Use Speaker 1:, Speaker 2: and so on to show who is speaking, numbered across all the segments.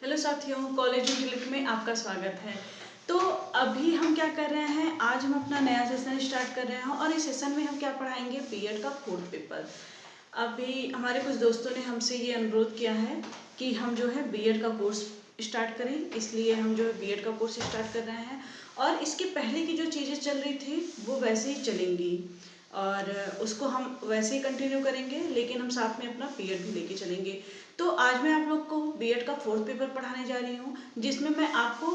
Speaker 1: Hello साथियों, college intellect में आपका स्वागत है। तो अभी हम क्या कर रहे हैं, आज हम अपना नया सेशन स्टार्ट कर रहे हैं और इस सेशन में हम क्या पढ़ाएंगे, बीएड का फोर्थ पेपर। अभी हमारे कुछ दोस्तों ने हमसे ये अनुरोध किया है कि हम जो है बीएड का कोर्स स्टार्ट करें, इसलिए हम जो है बीएड का कोर्स स्टार्ट कर रहे हैं। और इसके पहले की जो चीज़ें चल रही थी वो वैसे ही चलेंगी और उसको हम वैसे ही कंटिन्यू करेंगे, लेकिन हम साथ में अपना बीएड भी लेके चलेंगे। तो आज मैं आप लोग को बीएड का फोर्थ पेपर पढ़ाने जा रही हूँ, जिसमें मैं आपको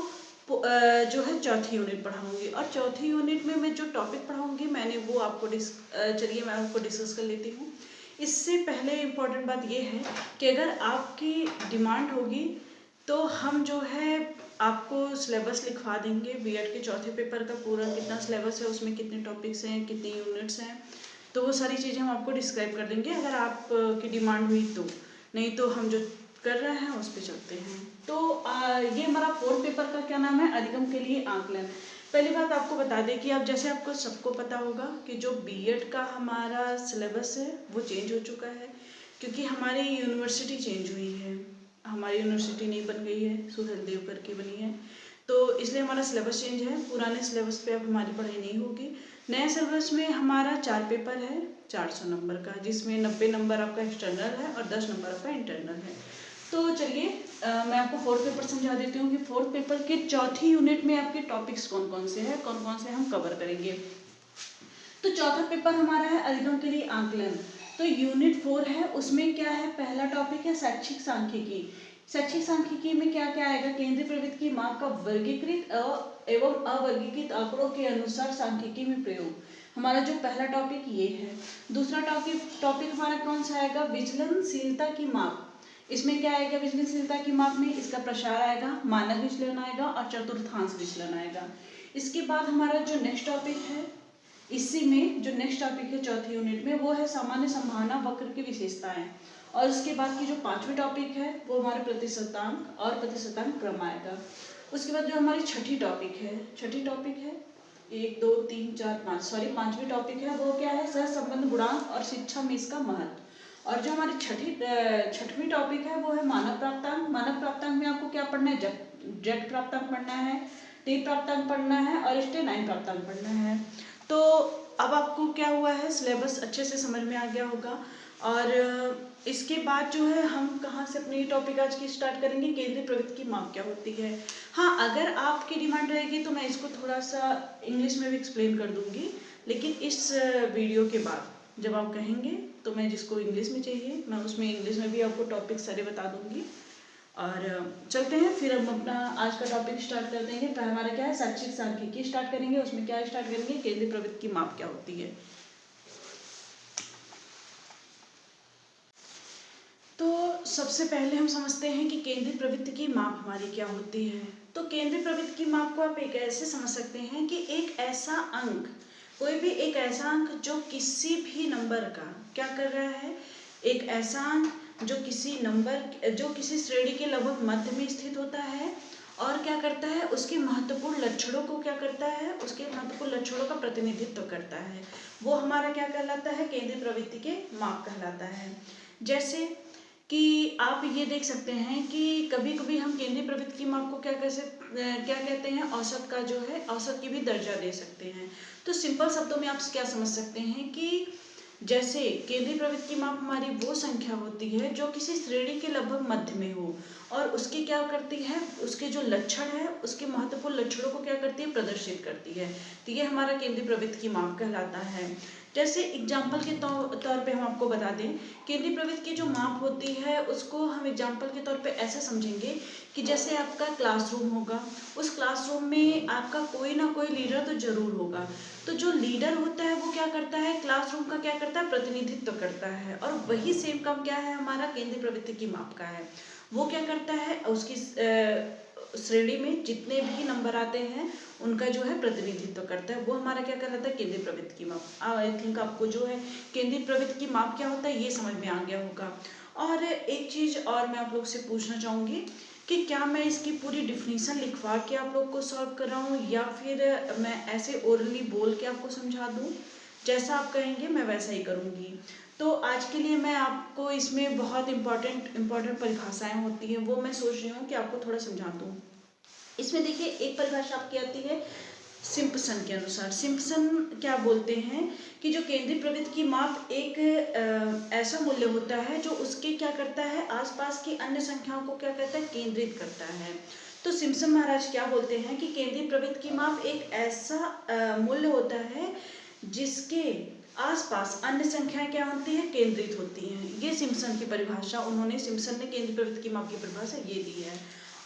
Speaker 1: जो है चौथी यूनिट पढ़ाऊंगी। और चौथी यूनिट में मैं जो टॉपिक पढ़ाऊंगी मैंने वो आपको चलिए मैं आपको डिस्कस कर लेती हूँ। इससे पहले इम्पोर्टेंट बात ये है कि अगर आपकी डिमांड होगी तो हम जो है आपको सिलेबस लिखवा देंगे बीएड के चौथे पेपर का। पूरा कितना सिलेबस है, उसमें कितने टॉपिक्स हैं, कितनी यूनिट्स हैं, तो वो सारी चीज़ें हम आपको डिस्क्राइब कर देंगे अगर आपकी डिमांड हुई तो। नहीं तो हम जो कर रहे हैं उस पर चलते हैं। तो ये हमारा फोर्थ पेपर का क्या नाम है, अधिगम के लिए आकलन। पहली बात आपको बता दें कि अब जैसे आपको सबको पता होगा कि जो बीएड का हमारा सिलेबस है वो चेंज हो चुका है, क्योंकि हमारी यूनिवर्सिटी चेंज हुई है। हमारी यूनिवर्सिटी नई बन गई है, सुहेलदेव करके बनी है, तो इसलिए हमारा सिलेबस चेंज है। पुराने सिलेबस पे अब हमारी पढ़ाई नहीं होगी। नए सिलेबस में हमारा 4 पेपर है 400 नंबर का, जिसमें 90 नंबर आपका एक्सटर्नल है और 10 नंबर आपका इंटरनल है। तो चलिए मैं आपको फोर्थ पेपर समझा देती हूँ कि फोर्थ पेपर के चौथी यूनिट में आपके टॉपिक्स कौन कौन से हैं, कौन कौन से हम कवर करेंगे। तो चौथा पेपर हमारा है अधिगम के लिए आकलन। तो यूनिट 4 है, उसमें क्या है, पहला टॉपिक है शैक्षिक सांख्यिकी। शैक्षिक सांख्यिकी में क्या क्या आएगा, केंद्रीय प्रवृत्ति की माप का वर्गीकृत एवं अवर्गीकृत आंकड़ों के अनुसार सांख्यिकी में प्रयोग। हमारा जो पहला टॉपिक ये है। दूसरा टॉपिक हमारा कौन सा आएगा, विचलनशीलता की माप। इसमें क्या आएगा, विचलनशीलता की माप में इसका प्रसार आएगा, मानक विचलन आएगा और चतुर्थांश विचलन आएगा। इसके बाद हमारा जो नेक्स्ट टॉपिक है, इसी में जो नेक्स्ट टॉपिक है चौथी यूनिट में, वो है सामान्य संभावना वक्र की विशेषताएं। और उसके बाद की जो पांचवी टॉपिक है वो हमारे प्रतिशतांक और प्रतिशतांक क्रम आएगा। उसके बाद जो हमारी छठी टॉपिक है 1 2 3 4 5 सॉरी पांचवी टॉपिक है, वो क्या है, सहसंबंध गुणांक और शिक्षा में इसका महत्व। और जो हमारी छठवीं टॉपिक है वो है मानक प्राप्तांक। मानक प्राप्तांक में आपको क्या पढ़ना है, जेड प्राप्तांक पढ़ना है, टी प्राप्तांक पढ़ना है और स्टेनाइन प्राप्तांक पढ़ना है। तो अब आपको क्या हुआ है, सिलेबस अच्छे से समझ में आ गया होगा। और इसके बाद जो है हम कहाँ से अपनी टॉपिक आज की स्टार्ट करेंगे, केंद्रीय प्रवृत्ति की माप क्या होती है। हाँ, अगर आपकी डिमांड रहेगी तो मैं इसको थोड़ा सा इंग्लिश में भी एक्सप्लेन कर दूंगी, लेकिन इस वीडियो के बाद जब आप कहेंगे तो मैं जिसको इंग्लिश में चाहिए मैं उसमें इंग्लिश में भी आपको टॉपिक सारे बता दूंगी। और चलते हैं फिर हम अपना आज का टॉपिक स्टार्ट कर देंगे। पहले हमारा क्या है, शैक्षिक सांख्यिकी स्टार्ट करेंगे। उसमें क्या स्टार्ट करेंगे, केंद्रीय प्रवृत्ति की माप क्या होती है। तो सबसे पहले हम समझते हैं कि केंद्रीय प्रवृत्ति की माप हमारी क्या होती है। तो केंद्रीय प्रवृत्ति की माप को आप एक ऐसे समझ सकते हैं कि एक ऐसा अंक, कोई भी एक ऐसा अंक जो किसी भी नंबर का क्या कर रहा है, एक ऐसा अंक जो किसी श्रेणी के लगभग मध्य में स्थित होता है और क्या करता है, उसके महत्वपूर्ण लक्षणों को क्या करता है, उसके महत्वपूर्ण लक्षणों का प्रतिनिधित्व करता है, वो हमारा क्या कहलाता है, केंद्रीय प्रवृत्ति के माप कहलाता है। जैसे कि आप ये देख सकते हैं कि कभी कभी हम केंद्रीय प्रवृत्ति की माप को क्या कहते हैं, औसत का जो है, औसत की भी दर्जा दे सकते हैं। तो सिंपल शब्दों में आप क्या समझ सकते हैं कि जैसे केंद्रीय प्रवृत्ति की माप हमारी वो संख्या होती है जो किसी श्रेणी के लगभग मध्य में हो और उसकी क्या करती है, उसके जो लक्षण है, उसके महत्वपूर्ण लक्षणों को क्या करती है, प्रदर्शित करती है। तो ये हमारा केंद्रीय प्रवृत्ति की माप कहलाता है। जैसे एग्जाम्पल के तौर पे हम आपको बता दें, केंद्रीय प्रवृत्ति की जो माप होती है उसको हम एग्जाम्पल के तौर पे ऐसा समझेंगे कि जैसे आपका क्लासरूम होगा, उस क्लासरूम में आपका कोई ना कोई लीडर तो जरूर होगा। तो जो लीडर होता है वो क्या करता है, क्लासरूम का क्या करता है, प्रतिनिधित्व करता है। और वही सेम काम क्या है, हमारा केंद्रीय प्रवृत्ति की माप का है। वो क्या करता है, उसकी श्रेणी में जितने भी नंबर आते हैं उनका जो है प्रतिनिधित्व करता है। वो हमारा क्या कहलाता है, केंद्रीय प्रवृत्ति की माप। आई थिंक आपको जो है केंद्रीय प्रवृत्ति की माप क्या होता है ये समझ में आ गया होगा। और एक चीज और मैं आप लोग से पूछना चाहूंगी कि क्या मैं इसकी पूरी डिफिनीशन लिखवा के आप लोग को सॉल्व कर रहा हूँ या फिर मैं ऐसे ओरली बोल के आपको समझा दूँ। जैसा आप कहेंगे मैं वैसा ही करूँगी। तो आज के लिए मैं आपको इसमें बहुत इम्पोर्टेंट परिभाषाएं होती हैं वो मैं सोच रही हूँ कि आपको थोड़ा समझा दूँ। इसमें देखिए एक परिभाषा आपकी आती है सिम्पसन के अनुसार। सिम्पसन क्या बोलते हैं कि जो केंद्रीय प्रवृत्ति की माप एक ऐसा मूल्य होता है जो उसके क्या करता है, आसपास की अन्य संख्याओं को क्या करता है, केंद्रित करता है। तो सिम्पसन महाराज क्या बोलते हैं कि केंद्रीय प्रवृत्ति की माप एक ऐसा मूल्य होता है जिसके आसपास अन्य संख्याएं क्या होती हैं, केंद्रित होती हैं। ये सिम्पसन की परिभाषा, उन्होंने सिम्पसन ने केंद्रीय प्रवृत्ति की माप की परिभाषा ये दी है।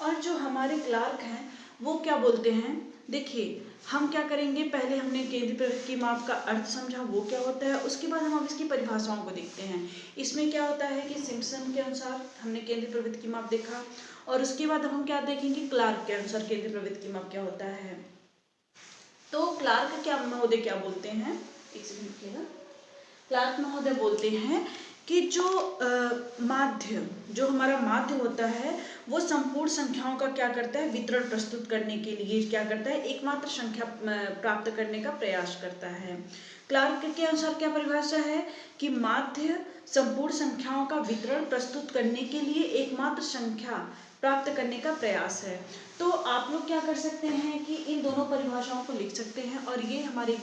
Speaker 1: और जो हमारे क्लार्क हैं वो क्या बोलते हैं, देखिए हम क्या करेंगे, पहले हमने केंद्रीय प्रवृत्ति की माप का अर्थ समझा वो क्या होता है, उसके बाद हम अब इसकी परिभाषाओं को देखते हैं। इसमें क्या होता है कि सिम्पसन के अनुसार हमने केंद्रीय प्रवृत्ति की माप देखा, और उसके बाद अब हम क्या देखेंगे, क्लार्क के अनुसार केंद्रीय प्रवृत्ति की माप क्या होता है। तो क्लार्क क्या महोदय क्या बोलते हैं, एक सेकंड रुकिएगा। क्लार्क महोदय बोलते हैं कि जो माध्य, जो हमारा माध्य होता है वो संपूर्ण संख्याओं का क्या करता है, वितरण प्रस्तुत करने के लिए क्या करता है, एकमात्र संख्या प्राप्त करने का प्रयास करता है। क्लार्क के अनुसार क्या परिभाषा है कि माध्य संपूर्ण संख्याओं का वितरण प्रस्तुत करने के लिए एकमात्र संख्या प्राप्त करने का प्रयास है। तो आप लोग क्या कर सकते हैं कि इन दोनों परिभाषाओं को लिख सकते हैं, और ये हमारे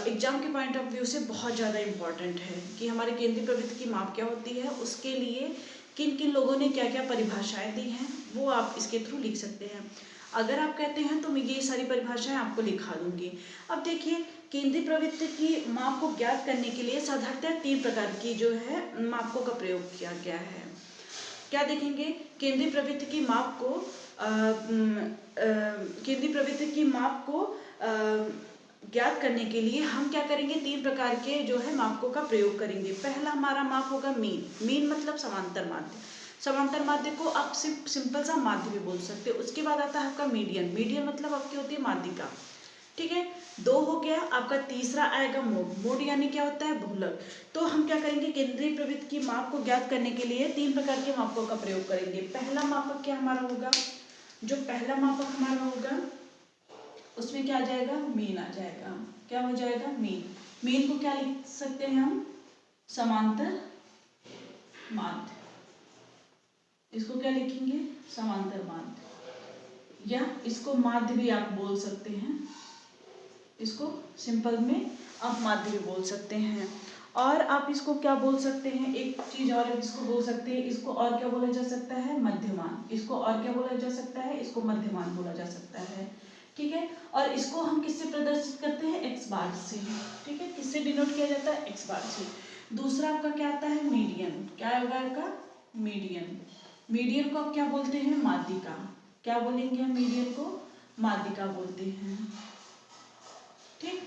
Speaker 1: एग्जाम के पॉइंट ऑफ व्यू से बहुत ज़्यादा इम्पॉर्टेंट है कि हमारे केंद्रीय प्रवृत्ति की माप क्या होती है, उसके लिए किन किन लोगों ने क्या क्या परिभाषाएं दी हैं वो आप इसके थ्रू लिख सकते हैं। अगर आप कहते हैं तो मैं ये सारी परिभाषाएं आपको लिखा दूंगी। अब देखिए केंद्रीय प्रवृत्ति की माप को ज्ञात करने के लिए साधारणतः 3 प्रकार की जो है मापकों का प्रयोग किया गया है। क्या देखेंगे, केंद्रीय प्रवृत्ति की माप को ज्ञात करने के लिए हम क्या करेंगे, 3 प्रकार के जो है मापकों का प्रयोग करेंगे। पहला हमारा माप होगा मीन मतलब समांतर माध्य। समांतर माध्य को आप सिंपल सा माध्य भी बोल सकते हो। उसके बाद आता है आपका मीडियन मतलब आपकी होती है माध्यिका, ठीक है। 2 हो गया, आपका तीसरा आएगा मोड यानी क्या होता है, बहुलक। तो हम क्या करेंगे, केंद्रीय प्रवृत्ति की माप को ज्ञात करने के लिए 3 प्रकार के मापकों का प्रयोग करेंगे। पहला मापक क्या हमारा होगा, जो पहला मापक हमारा होगा उसमें क्या आ जाएगा, मीन आ जाएगा। क्या हो जाएगा, मीन को क्या लिख सकते हैं हम, समांतर माध्य। इसको क्या लिखेंगे, समांतर माध्य, या इसको माध्य भी आप बोल सकते हैं। इसको सिंपल में आप माध्य भी बोल सकते हैं। और आप इसको क्या बोल सकते हैं, एक चीज और इसको बोल सकते हैं, इसको और क्या बोला जा सकता है, मध्यमान। इसको और क्या बोला जा सकता है, इसको मध्यमान बोला जा सकता है, ठीक है। और इसको हम किससे प्रदर्शित करते हैं, एक्स बार से, ठीक है। किससे डिनोट किया जाता है, एक्स बार से। दूसरा आपका क्या आता है, मीडियन। क्या होगा आपका, मीडियन को आप क्या बोलते हैं, माध्यिका। क्या बोलेंगे हम, मीडियन को माध्यिका बोलते हैं, ठीक।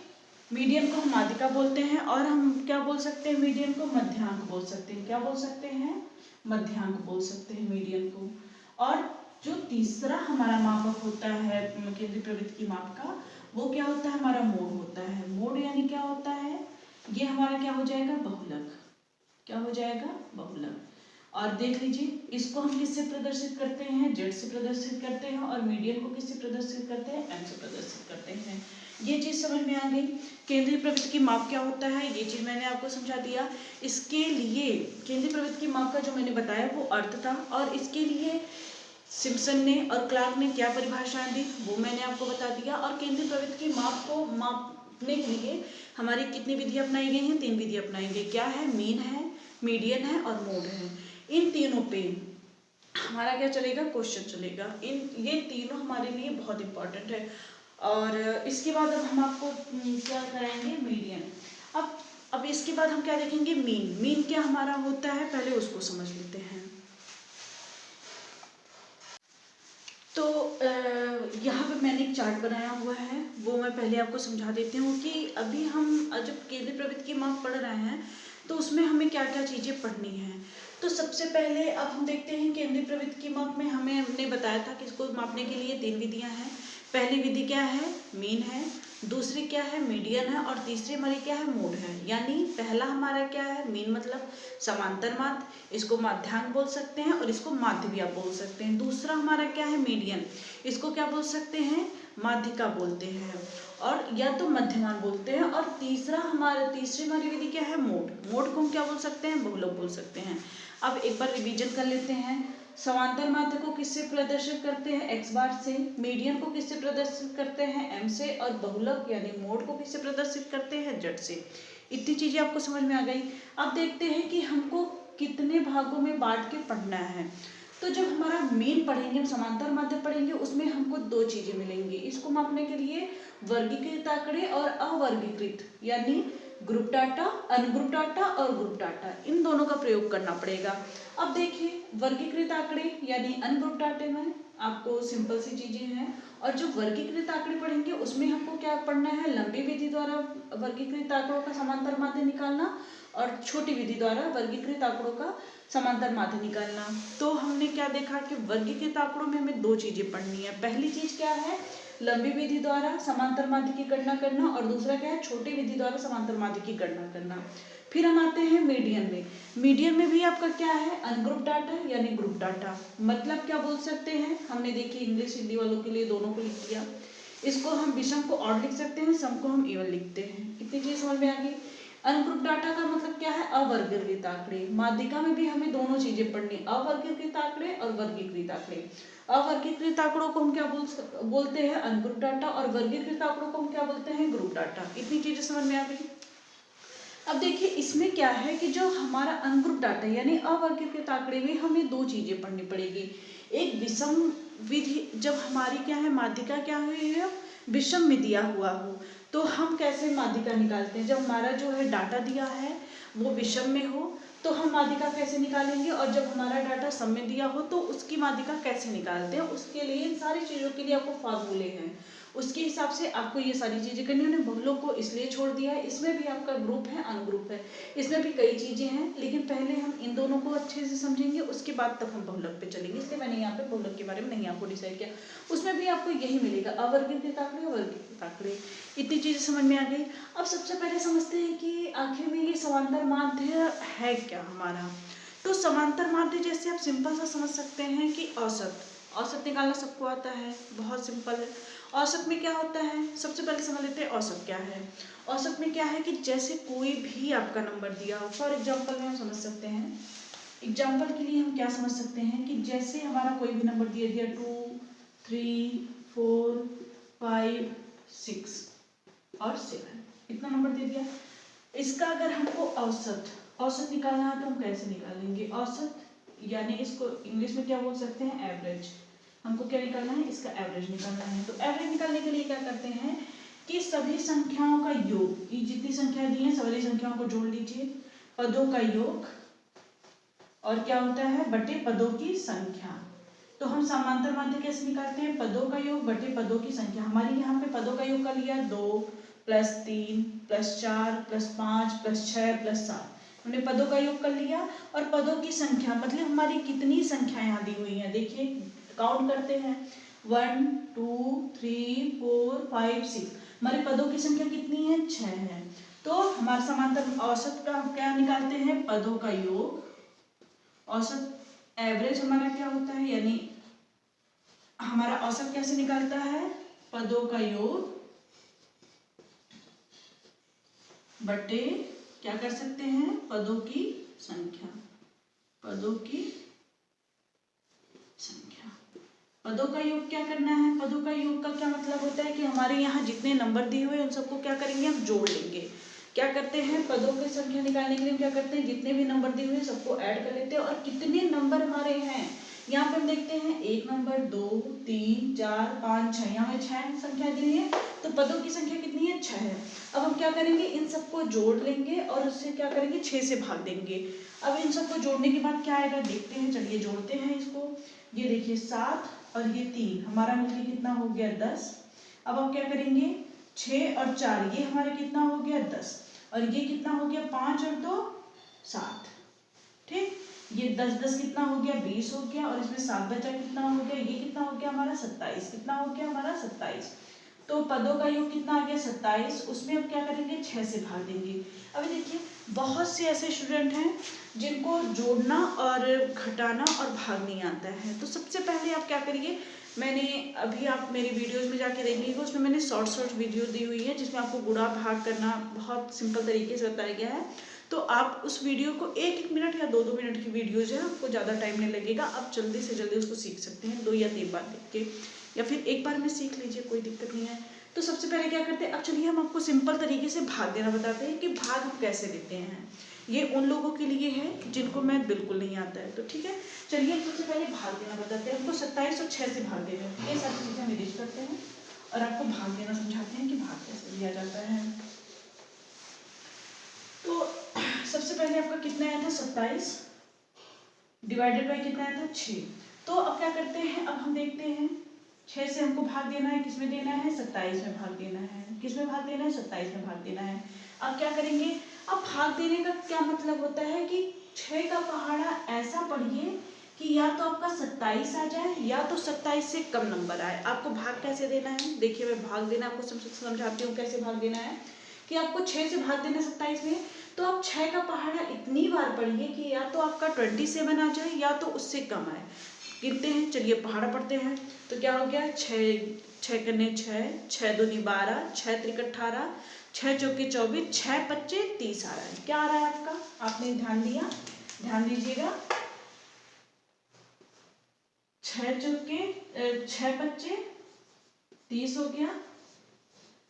Speaker 1: मीडियन को हम माध्यिका बोलते हैं। और हम क्या बोल सकते हैं, मीडियन को मध्यांक बोल सकते हैं। क्या बोल सकते हैं, मध्यांक बोल सकते हैं मीडियन को। और जो तीसरा हमारा मापक होता है केंद्रीय प्रवृत्ति की माप का, वो क्या होता है, हमारा मोड होता है। मोड यानी क्या होता है, ये हमारा क्या हो जाएगा, बहुलक। क्या हो जाएगा, बहुलक। और देख लीजिए इसको हम किससे प्रदर्शित करते हैं, जेड से प्रदर्शित करते हैं। और मीडियन को किससे प्रदर्शित करते हैं, एम से प्रदर्शित करते हैं। ये चीज समझ में आ गई, केंद्रीय प्रवृत्ति की माप क्या होता है, ये चीज मैंने आपको समझा दिया। इसके लिए केंद्रीय प्रवृत्ति की माप का जो मैंने बताया वो अर्थ था, और इसके लिए सिम्पसन ने और क्लार्क ने क्या परिभाषाएं दी वो मैंने आपको बता दिया। और केंद्रीय प्रवृत्ति की माप को मापने के लिए हमारी कितनी विधि अपनाई गई हैं, 3 विधि अपनाई गई। क्या है, मीन है, मीडियन है और मोड है। इन तीनों पे हमारा क्या चलेगा, क्वेश्चन चलेगा। ये तीनों हमारे लिए बहुत इंपॉर्टेंट है। और इसके बाद अब हम आपको क्या कराएंगे, मीडियन। अब इसके बाद हम क्या देखेंगे, मीन क्या हमारा होता है, पहले उसको समझ लेते हैं। तो यहाँ पे मैंने एक चार्ट बनाया हुआ है, वो मैं पहले आपको समझा देती हूँ कि अभी हम जब केंद्रीय प्रवृत्ति की माप पढ़ रहे हैं तो उसमें हमें क्या क्या चीज़ें पढ़नी हैं। तो सबसे पहले अब हम देखते हैं केंद्रीय प्रवृत्ति की माप में हमने बताया था कि इसको मापने के लिए 3 विधियाँ हैं। पहली विधि क्या है, मीन है। दूसरी क्या है मीडियन है, और तीसरी हमारी क्या है मोड है। यानी पहला हमारा क्या है मीन मतलब समांतर माध्य, इसको माध्यांक बोल सकते हैं और इसको माध्य भी आप बोल सकते हैं। दूसरा हमारा क्या है मीडियन, इसको क्या बोल सकते हैं माध्यिका बोलते हैं और या तो मध्यमान बोलते हैं। और तीसरी हमारी विधि क्या है मोड, मोड को हम क्या बोल सकते हैं बहुलक बोल सकते हैं। अब एक बार रिवीजन कर लेते हैं। समांतर माध्य को किससे प्रदर्शित करते हैं x बार से, मीडियन को किससे प्रदर्शित करते हैं m से, और बहुलक यानी मोड को किससे प्रदर्शित करते हैं z से। इतनी चीजें आपको समझ में आ गई। अब देखते हैं कि हमको कितने भागों में बांट के पढ़ना है। तो जब हमारा मेन पढ़ेंगे, हम समांतर माध्य पढ़ेंगे, उसमें हमको दो चीजें मिलेंगी इसको मापने के लिए, वर्गीकृत आंकड़े और अवर्गीकृत, यानी ग्रुप डाटा, अनग्रुप डाटा और ग्रुप डाटा, इन दोनों का प्रयोग करना पड़ेगा। अब देखिए वर्गीकृत आंकड़े यानी अनग्रुप डाटे में आपको सिंपल सी चीजें हैं, और जो वर्गीकृत आंकड़े पढ़ेंगे उसमें हमको क्या पढ़ना है, लंबी विधि द्वारा वर्गीकृत आंकड़ों का समांतर माध्य निकालना और छोटी विधि द्वारा वर्गीकृत आंकड़ों का समांतर माध्य निकालना। तो हमने क्या देखा कि वर्गीकृत आंकड़ों में हमें दो चीजें पढ़नी है। पहली चीज क्या है, लंबी विधि द्वारा समांतर माध्य की गणना करना, और दूसरा क्या है, छोटी विधि द्वारा समांतर माध्य की गणना करना। फिर हम आते हैं मीडियन में। मीडियन में भी आपका क्या है, अनग्रुप डाटा यानी ग्रुप डाटा। मतलब क्या बोल सकते हैं, हमने देखिए इंग्लिश हिंदी वालों के लिए दोनों को लिख दिया। इसको हम विषम को ऑड लिख सकते हैं, सम को हम इवन लिखते हैं। इतनी चीज समझ में आ गई। अनग्रुप डाटा का मतलब क्या है, अवर्गीकृत आंकड़े। माध्यिका में भी हमें दोनों चीजें पढ़नी, अवर्गीकृत आंकड़े और वर्गीकृत आंकड़े। अवर्गीकृत आंकड़ों को हम क्या बोलते हैं, अनग्रुप डाटा, और वर्गीकृत आंकड़ों को हम क्या बोलते हैं, ग्रुप डाटा। इतनी चीजें समझ में आ गई। अब देखिए इसमें क्या है कि जो हमारा अनग्रुप डाटा यानी अवर्गीकृत आंकड़े में हमें दो चीजें पढ़नी पड़ेगी। एक विषम विधि, जब हमारी क्या है माध्यिका क्या हुई है, विषम में दिया हुआ हो, तो हम कैसे माध्यिका निकालते हैं। जब हमारा जो है डाटा दिया है वो विषम में हो तो हम माध्यिका कैसे निकालेंगे, और जब हमारा डाटा सम में दिया हो तो उसकी माध्यिका कैसे निकालते हैं। उसके लिए इन सारी चीजों के लिए आपको फॉर्मूले हैं, उसके हिसाब से आपको ये सारी चीजें करनी। उन्होंने बहुलक को इसलिए छोड़ दिया है, इसमें भी आपका ग्रुप है अनग्रुप है, इसमें भी कई चीजें हैं, लेकिन पहले हम इन दोनों को अच्छे से समझेंगे, उसके बाद तब हम बहुलक पे चलेंगे। इसलिए मैंने यहाँ पे बहुलक के बारे में नहीं आपको डिसाइड किया। उसमें भी आपको यही मिलेगा, अवर्गीकृत आंकड़े अवर्गीकृत आंकड़े। इतनी चीजें समझ में आ गई। अब सबसे पहले समझते हैं कि आखिर में ये समांतर माध्य है क्या हमारा। तो समांतर माध्य जैसे आप सिंपल सा समझ सकते हैं कि औसत, औसत निकालना सबको आता है, बहुत सिंपल है। औसत में क्या होता है, सबसे पहले समझ लेते हैं औसत क्या है। औसत में क्या है कि जैसे कोई भी आपका नंबर दिया हो, फॉर एग्जांपल में हम समझ सकते हैं, एग्जांपल के लिए हम क्या समझ सकते हैं कि जैसे हमारा कोई भी नंबर दिया दिया 2, 3, 4, 5, 6 और 7, इतना नंबर दे दिया। इसका अगर हमको औसत निकालना है तो हम कैसे निकालेंगे, औसत यानी इसको इंग्लिश में क्या बोल सकते हैं, एवरेज। हमको क्या निकालना है, इसका एवरेज निकालना है। तो एवरेज निकालने के लिए क्या करते हैं कि सभी संख्याओं का योग, ये जितनी संख्या दी है सभी संख्याओं को जोड़ लीजिए, पदों का योग, और क्या होता है बटे पदों की संख्या। तो हम समांतर माध्य कैसे निकालते हैं, पदों का योग बटे पदों की संख्या। हमारी यहाँ पे पदों का योग कर लिया 2 + 3 + 4 + 5 + 6 + 7, हमने पदों का योग कर लिया। और पदों की संख्या मतलब हमारी कितनी संख्या यहाँ दी हुई है, देखिए काउंट करते हैं 1 2 3 4 5 6, हमारे पदों की संख्या कितनी है, 6 है। तो हमारे समांतर औसत का क्या निकालते हैं, पदों का योग, औसत एवरेज हमारा क्या होता है, यानी हमारा औसत कैसे निकालता है, पदों का योग बटे क्या कर सकते हैं, पदों की संख्या, पदों की संख्या। पदों का योग क्या करना है, पदों का योग का क्या मतलब होता है कि हमारे यहाँ जितने नंबर दिए हुए हैं उन सबको क्या करेंगे, हम जोड़ लेंगे। क्या करते हैं, पदों की संख्या निकालने के लिए क्या करते हैं, जितने भी नंबर दिए हुए हैं सबको ऐड कर लेते हैं। और कितने नंबर हमारे हैं, यहाँ पे हम देखते हैं 1 नंबर 2 3 4 5 6, यहाँ पे 6 संख्या दी हुई है, तो पदों की संख्या कितनी है, 6 है। अब हम क्या करेंगे, इन सबको जोड़ लेंगे और उससे क्या करेंगे, 6 से भाग देंगे। अब इन सबको जोड़ने के बाद क्या आएगा, देखते हैं, चलिए जोड़ते हैं इसको। ये देखिए 7 और ये 3, हमारा मिलकर कितना हो गया, 10। अब हम क्या करेंगे, 6 और 4, ये हमारा कितना हो गया, 10, और ये कितना हो गया, 5 और 2 7, ठीक। ये 10 10 कितना हो गया, 20 हो गया, और इसमें 7 बचा कितना हो गया, ये कितना हो गया हमारा 27, कितना हो गया हमारा 27। तो पदों का योग कितना आ गया 27, उसमें अब क्या करेंगे 6 से भाग देंगे। अभी देखिए बहुत से ऐसे स्टूडेंट हैं जिनको जोड़ना और घटाना और भाग नहीं आता है। तो सबसे पहले आप क्या करिए, मैंने अभी आप मेरी वीडियोस में जाके देख लीजिएगा, उसमें मैंने शॉर्ट वीडियो दी हुई है जिसमें आपको गुणा भाग करना बहुत सिंपल तरीके से बताया गया है। तो आप उस वीडियो को 1-1 मिनट या 2-2 मिनट की वीडियोज है, आपको ज़्यादा टाइम नहीं लगेगा, आप जल्दी से जल्दी उसको सीख सकते हैं 2 या 3 बार देख के, या फिर एक बार में सीख लीजिए, कोई दिक्कत नहीं है। तो सबसे पहले क्या करते हैं, अब चलिए हम आपको सिंपल तरीके से भाग देना बताते हैं कि भाग हम कैसे देते हैं। ये उन लोगों के लिए है जिनको मैथ बिल्कुल नहीं आता है, तो ठीक है। चलिए सबसे पहले भाग देना बताते हैं। हमको 27 और 6 से भाग देना है, ये सारी चीज़ें हम इरेज करते हैं और आपको भाग देना समझाते हैं कि भाग कैसे दिया जाता है। तो सबसे पहले आपका कितना आया था 27 डिवाइडेड बाई कितना आया था 6। तो अब क्या करते हैं, अब हम देखते हैं 6 से हमको भाग देना है, किसमें देना है 27 में भाग देना है, किसमें भाग देना है 27 में भाग देना है। अब क्या करेंगे, अब भाग देने का क्या मतलब होता है कि 6 का पहाड़ा ऐसा पढ़िए कि या तो आपका 27 आ जाए या तो 27 से कम नंबर आए। आपको भाग कैसे देना है, देखिए मैं भाग देना आपको समझाती हूँ कैसे भाग देना है। कि आपको 6 से भाग देना 27 में, तो आप 6 का पहाड़ा इतनी बार पढ़िए कि या तो आपका 27 आ जाए या तो उससे कम आए। गिनते हैं, चलिए पहाड़ा पढ़ते हैं। तो क्या हो गया 6 कन्ने 6, 6 दूनी 12, 6 त्रिक 18, 6 चौके 24, 6 पच्चे 30 आ रहा है। क्या आ रहा है आपका, आपने ध्यान दिया, ध्यान दीजिएगा। 6 चौके 6 पच्चे 30 हो गया,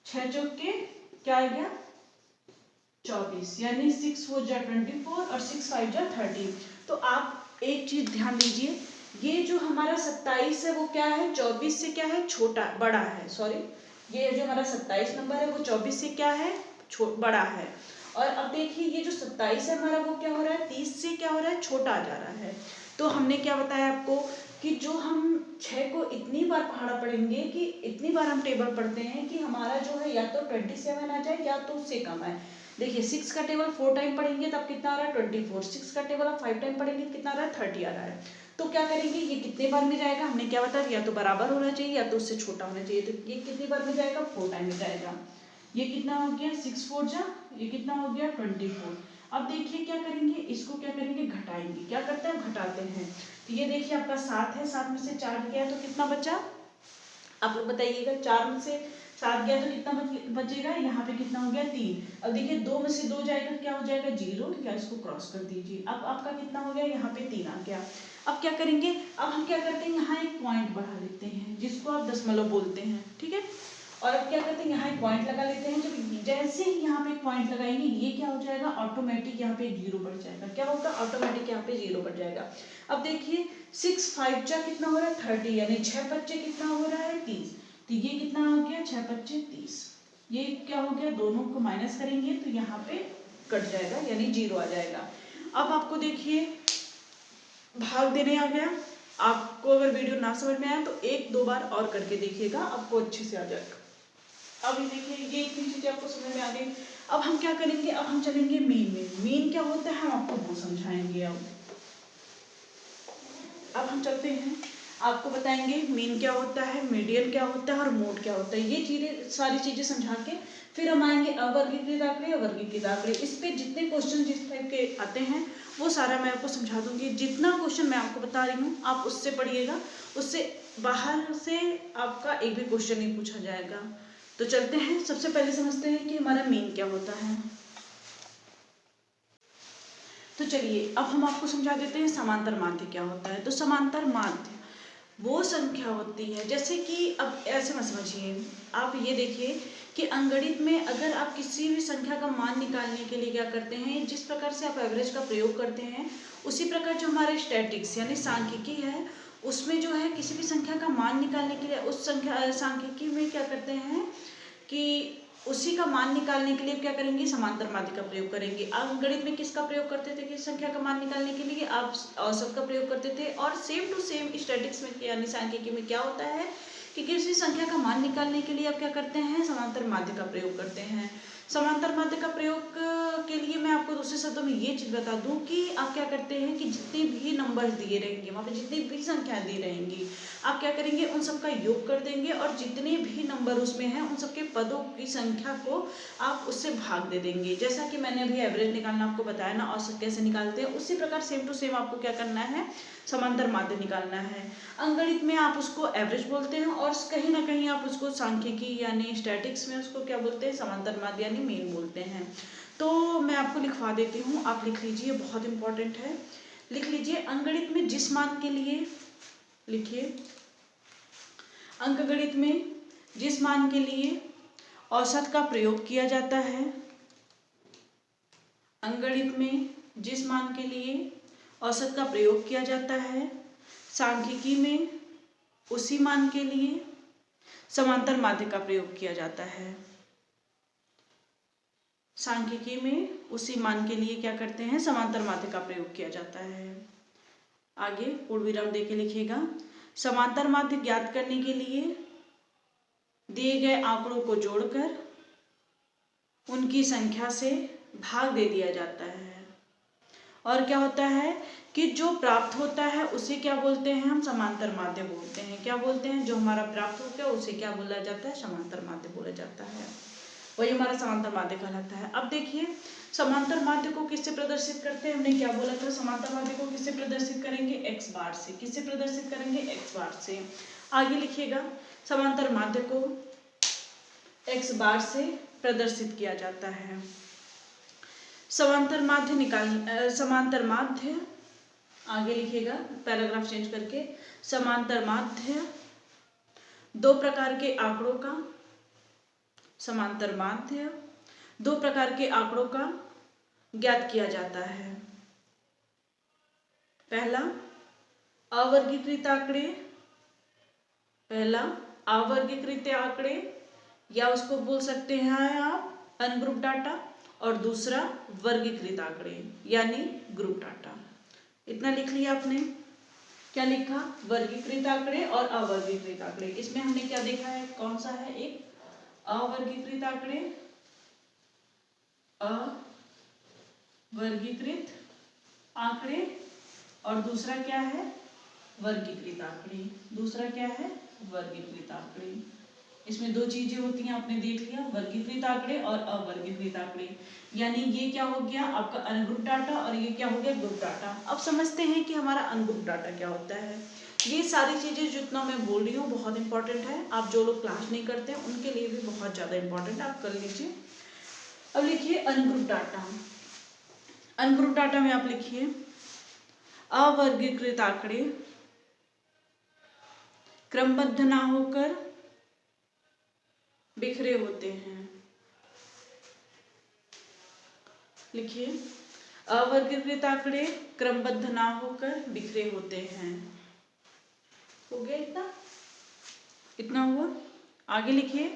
Speaker 1: 6 चौके क्या आ गया 24, यानी 6 4 जा 24 और 6 5 जा 30। तो आप एक चीज ध्यान दीजिए, ये जो हमारा 27 है वो क्या है 24 से क्या है छोटा बड़ा है, सॉरी ये जो हमारा 27 नंबर है वो 24 से क्या है बड़ा है। और अब देखिए ये जो 27 है हमारा वो क्या हो रहा है 30 से क्या हो रहा है छोटा आ जा रहा है। तो हमने क्या बताया आपको कि जो हम 6 को इतनी बार पहाड़ा पढ़ेंगे कि इतनी बार हम टेबल पढ़ते हैं कि हमारा जो है या तो 27 आ जाए या तो उससे कम आए। देखिए 6 का टेबल 4 टाइम पढ़ेंगे तब कितना आ रहा है 24, 6 का टेबल आप 5 टाइम पढ़ेंगे कितना आ रहा है 30 आ रहा है। तो क्या करेंगे, ये कितने बार में जाएगा, हमने क्या बताया या तो बराबर होना चाहिए या तो उससे छोटा होना चाहिए। तो ये कितनी बार में जाएगा 4 टाइम में जाएगा। ये कितना हो गया 6 4 जा, ये कितना हो गया 24। अब देखिए क्या करेंगे, इसको क्या करेंगे घटाएंगे, क्या करते हैं घटाते हैं। तो ये देखिए आपका 7 है, 7 में से 4 गया तो कितना बचा, आप लोग बताइएगा। 4 में से 7 गया तो कितना बचेगा, यहाँ पे कितना हो गया 3। अब देखिए 2 में से 2 जाएगा तो क्या हो जाएगा 0, या इसको क्रॉस कर दीजिए। अब आपका कितना हो गया, यहाँ पे 3 आ गया। अब क्या करेंगे, अब हम क्या करते हैं यहाँ एक पॉइंट बढ़ा लेते हैं जिसको आप दशमलव बोलते हैं, ठीक है। और अब क्या करते हैं यहाँ एक पॉइंट लगा लेते हैं। जब जैसे ही यहाँ पे एक पॉइंट लगाएंगे ये क्या हो जाएगा ऑटोमेटिक यहाँ पे 0 बढ़ जाएगा। क्या होगा ऑटोमेटिक यहाँ पे 0 बढ़ जाएगा। अब देखिए 6 5 जा कितना हो रहा है 30, यानी 6 बच्चे कितना हो रहा है 30। तो ये कितना हो गया 6 बच्चे 30। ये क्या हो गया, दोनों को माइनस करेंगे तो यहाँ पे कट जाएगा यानी 0 आ जाएगा। अब आपको देखिए भाग देने आ गया। आपको अगर वीडियो ना समझ में आया तो 1-2 बार और करके देखिएगा, आपको अच्छे से आ जाएगा। अब ये देखिए ये इतनी चीजें आपको समझ में आ गई। अब हम क्या करेंगे, अब हम चलेंगे मीन में। मीन क्या होता है हम आपको वो समझाएंगे। अब हम चलते हैं, आपको बताएंगे मीन क्या होता है, मीडियन क्या होता है और मोड क्या होता है। ये चीजें सारी चीजें समझा के फिर हम आएंगे अवर्गीकृत आंकड़े, अवर्गीकृत आंकड़े। इस पे जितने क्वेश्चन जिस टाइप के आते हैं वो सारा मैं आपको समझा दूंगी। जितना क्वेश्चन मैं आपको बता रही हूँ आप उससे पढ़िएगा, उससे बाहर से आपका एक भी क्वेश्चन नहीं पूछा जाएगा। तो चलते हैं, सबसे पहले समझते हैं कि हमारा मीन क्या होता है। तो चलिए अब हम आपको समझा देते हैं समांतर माध्य क्या होता है। तो समांतर माध्य वो संख्या होती है, जैसे कि अब ऐसे मत समझिए, आप ये देखिए कि अंकगणित में अगर आप किसी भी संख्या का मान निकालने के लिए क्या करते हैं, जिस प्रकार से आप एवरेज का प्रयोग करते हैं उसी प्रकार जो हमारे स्टैटिक्स यानी सांख्यिकी है उसमें जो है किसी भी संख्या का मान निकालने के लिए उस संख्या सांख्यिकी में क्या करते हैं कि उसी का मान निकालने के लिए क्या करेंगे समांतर माध्य का प्रयोग करेंगे। आप गणित में किसका प्रयोग करते थे, किस संख्या का मान निकालने के लिए आप औसत का प्रयोग करते थे। और सेम टू सेम स्टैटिक्स में यानी सांख्यिकी में क्या होता है कि किसी संख्या का मान निकालने के लिए आप क्या करते हैं समांतर माध्य का प्रयोग करते हैं। समांतर माध्य का प्रयोग के लिए मैं आपको दूसरे शब्दों में ये चीज बता दूं कि आप क्या करते हैं कि जितने भी नंबर्स दिए रहेंगे वहाँ पे जितनी भी संख्याएं दी रहेंगी आप क्या करेंगे उन सबका योग कर देंगे और जितने भी नंबर उसमें हैं उन सबके पदों की संख्या को आप उससे भाग दे देंगे। जैसा कि मैंने अभी एवरेज निकालना आपको बताया ना, औसत कैसे निकालते हैं, उसी प्रकार सेम टू सेम आपको क्या करना है, समांतर माध्य निकालना है। अंकगणित में आप उसको एवरेज बोलते हैं और कहीं ना कहीं आप उसको सांख्यिकी यानी स्टैटिक्स में उसको क्या बोलते हैं, समांतर माध्य यानी मीन बोलते हैं। तो मैं आपको लिखवा देती हूँ, आप लिख लीजिए, बहुत इंपॉर्टेंट है, लिख लीजिए। अंकगणित में जिस मान के लिए, लिखिए, अंकगणित में जिस मान के लिए औसत का प्रयोग किया जाता है, अंकगणित में जिस मान के लिए औसत का प्रयोग किया जाता है, सांख्यिकी में उसी मान के लिए समांतर माध्य का प्रयोग किया जाता है। सांख्यिकी में उसी मान के लिए क्या करते हैं, समांतर माध्य का प्रयोग किया जाता है। आगे पूर्ण विराम देके लिखिएगा। समांतर माध्य ज्ञात करने के लिए दिए गए आंकड़ों को जोड़कर उनकी संख्या से भाग दे दिया जाता है और क्या होता है कि जो प्राप्त होता है उसे क्या बोलते हैं, हम समांतर माध्य बोलते हैं। क्या बोलते हैं, जो हमारा प्राप्त हो गया उसे क्या बोला जाता है, समांतर माध्य बोला जाता है, वही हमारा समांतर माध्य कहलाता है। अब देखिए समांतर माध्य को किससे प्रदर्शित करते हैं, हमने क्या बोला था, समांतर माध्य को किससे प्रदर्शित करेंगे, एक्स बार से। किससे प्रदर्शित करेंगे, एक्स बार से। आगे लिखिएगा, समांतर माध्य को एक्स बार से प्रदर्शित किया जाता है। समांतर माध्य समांतर माध्य, आगे लिखिएगा पैराग्राफ चेंज करके, समांतर माध्य दो प्रकार के आंकड़ों का, समांतर माध्य दो प्रकार के आंकड़ों का ज्ञात किया जाता है। पहला अवर्गीकृत आंकड़े, पहला अवर्गीकृत आंकड़े या उसको बोल सकते हैं आप अनग्रुप डाटा, और दूसरा वर्गीकृत आंकड़े यानी ग्रुप डाटा। इतना लिख लिया आपने, क्या लिखा, वर्गीकृत आंकड़े और अवर्गीकृत आंकड़े। इसमें हमने क्या देखा है, कौन सा है, एक अवर्गीकृत आंकड़े, अवर्गीकृत आंकड़े, और दूसरा क्या है, वर्गीकृत आंकड़े। दूसरा क्या है, वर्गीकृत आंकड़े। इसमें दो चीजें होती हैं, आपने देख लिया, वर्गीकृत आंकड़े और अवर्गीकृत आंकड़े। यानी ये क्या हो गया आपका अनग्रुप डाटा और ये क्या हो गया ग्रुप डाटा। अब समझते हैं कि हमारा अनग्रुप डाटा क्या होता है। ये सारी चीजें जितना मैं बोल रही हूँ बहुत इंपॉर्टेंट है, आप जो लोग क्लास नहीं करते हैं उनके लिए भी बहुत ज्यादा इंपॉर्टेंट है, आप कर लीजिए। अब लिखिए अनग्रुप डाटा। अनग्रुप डाटा में आप लिखिए अवर्गीकृत आंकड़े क्रमबद्ध ना होकर बिखरे होते हैं। लिखिए अवर्गीकृत आंकड़े क्रमबद्ध ना होकर बिखरे होते हैं। हो गया इतना, इतना हुआ। आगे लिखिए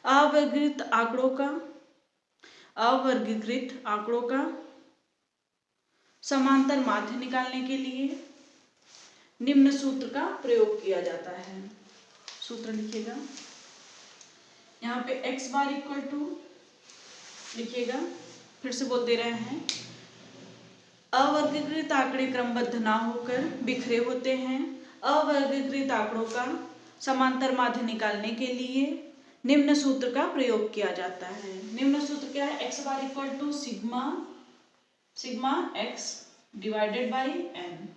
Speaker 1: अवर्गीकृत आंकड़ों का समांतर माध्य निकालने के लिए निम्न सूत्र का प्रयोग किया जाता है। सूत्र लिखिएगा, यहाँ पे x बार इक्वल टू, लिखिएगा, फिर से बोल दे रहे हैं, अवर्गीकृत आंकड़े क्रमबद्ध ना होकर बिखरे होते हैं। अवर्गीकृत आंकड़ों का समांतर माध्य निकालने के लिए निम्न सूत्र का प्रयोग किया जाता है। निम्न सूत्र क्या है, x bar equal to sigma x divided by n।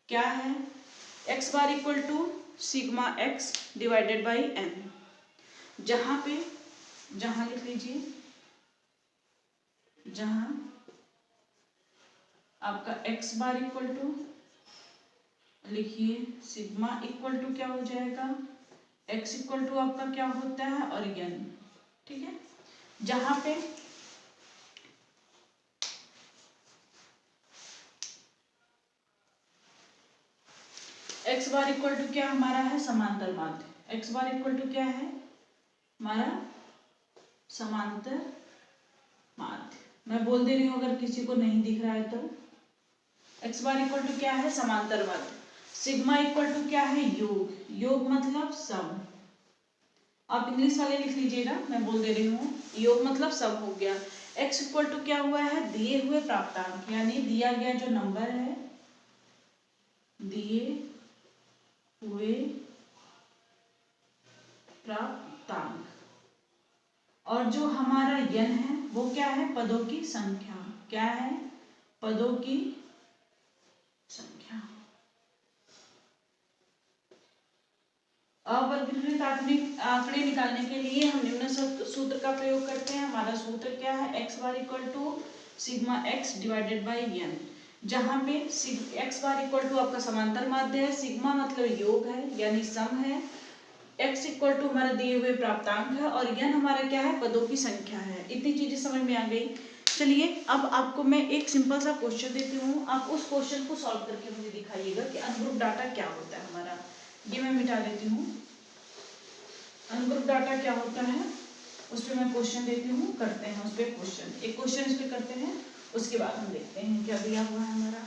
Speaker 1: क्या है, x bar equal to sigma x divided by n। जहां लिख लीजिए, जहां आपका x बार इक्वल टू, लिखिए सिग्मा इक्वल टू क्या हो जाएगा, x इक्वल टू आपका क्या होता है और n, ठीक है। जहां पे x बार इक्वल टू क्या हमारा है, समांतर माध्य। x बार इक्वल टू क्या है हमारा, समांतर माध्य। मैं बोल दे रही हूँ अगर किसी को नहीं दिख रहा है तो, x बार इक्वल टू क्या है, समांतर माध्य। सिग्मा इक्वल टू क्या है, योग, योग मतलब सम। आप इंग्लिश वाले लिख लीजिएगा, मैं बोल दे रही हूँ। योग मतलब सब हो गया। x इक्वल टू क्या हुआ है, दिए हुए प्राप्तांक, यानी दिया गया जो नंबर है, दिए हुए प्राप्तांक, और जो हमारा n है वो क्या है, पदों की संख्या। क्या है, पदों की संख्या। अवर्गीकृत आंकड़े निकालने के लिए हम निम्न सूत्र का प्रयोग करते हैं। हमारा सूत्र क्या है, X bar equal to sigma X divided by N, जहाँ पे एक्स बार इक्वल टू आपका समांतर माध्य है, सिग्मा मतलब योग है यानी सम है, एक्स इक्वल टू हमारा दिए हुए प्राप्तांक है, और एन हमारा क्या है, पदों की संख्या है। इतनी चीजें समझ में आ गई। चलिए अब आपको मैं एक सिंपल सा क्वेश्चन देती हूँ, आप उस क्वेश्चन को सॉल्व करके मुझे दिखाइएगा कि अनग्रुप डाटा क्या होता है हमारा। ये मैं मिटा देती हूँ। अनग्रुप डाटा क्या होता है उस पर मैं क्वेश्चन देती हूँ, करते हैं उस पर क्वेश्चन, एक क्वेश्चन इस पर करते हैं, उसके बाद हम देखते हैं क्या दिया हुआ है हमारा।